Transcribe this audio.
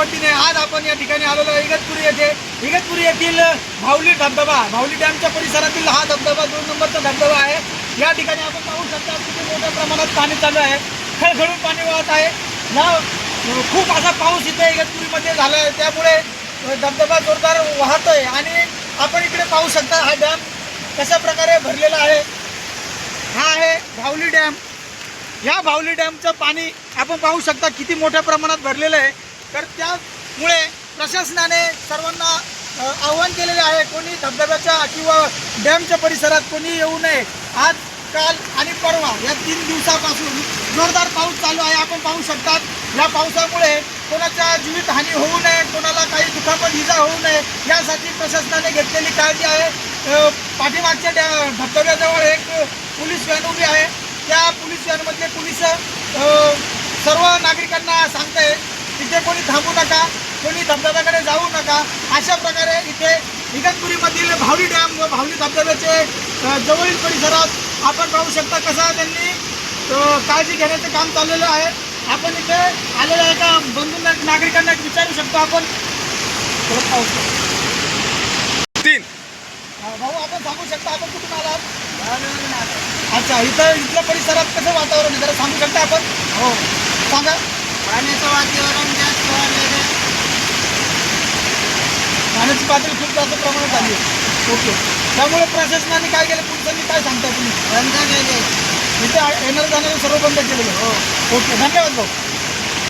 वतीने आज आपण या ठिकाणी आलेलो आहे इगतपुरी येथे। इगतपुरी येथील भावली धबधबा, भावली डॅमच्या परिसरातील हा धबधबा 2 नंबरचा धबधबा आहे। या ठिकाणी आपण पाहू शकता किती मोठ्या प्रमाणात पाणी चालू आहे, खळखळून पाणी वाहत आहे। खूप असा पाऊस इथे इगतपुरीमध्ये झाला आहे, त्यामुळे धबधबा जोरदार वाहतोय आणि आपण इकडे पाहू शकता हा डॅम कशा प्रकारे भरलेला आहे। हा आहे भावली डॅम। या भावली डॅमचं पाणी आपण पाहू शकता किती मोठ्या प्रमाणात भरलेलं आहे। तर त्यामुळे प्रशासनाने सर्वांना आवाहन केलेले आहे, कोणी धबधब्याच्या किंवा डॅमच्या परिसरात कोणी येऊ नये। आज, काल आणि परवा या 3 दिवसापासून जोरदार पाऊस चालू आहे। आपण पाहू शकता या पावसामुळे कोणाच्या जीवितहानी होऊ नये, कोणाला काही दुखापत इजा होऊ नये यासाठी प्रशासनाने घेतलेली काळजी आहे। पाठीमागच्या धबधब्याजवळ एक पोलीस व्हॅन उभी आहे। त्या पोलीस व्हॅनमधले पोलीस सर्व नागरिकांना सांगते तिथे कोणी थांबू नका, कोणी धबधब्याकडे जाऊ नका। अशा प्रकारे इथे इगतपुरीमधील भावली डॅम व भावली धबधब्याचे जवळील परिसरात आपण पाहू शकता कसा त्यांनी काळजी घेण्याचं काम चाललेलं आहे। आपण इथे आलेल्या एका बंधू नागरिकांना विचारू शकतो आपण। भाऊ, आपण सांगू शकता आपण कुठून आलात? अच्छा, इथल्या परिसरात कसं वातावरण आहे जरा सांगू शकता आपण? हो, सांगा। पाण्याचं वातावरण जास्त वाढलेलं आहे, पाण्याची पातळी खूप जास्त प्रमाणात आली आहे। ओके, त्यामुळे प्रशासनाने काय केलं, पोलिसांनी काय सांगता तुम्ही? बंद केले। इथे येणार जाणारे सर्व बंद केलेले? हो। ओके, धन्यवाद भाऊ।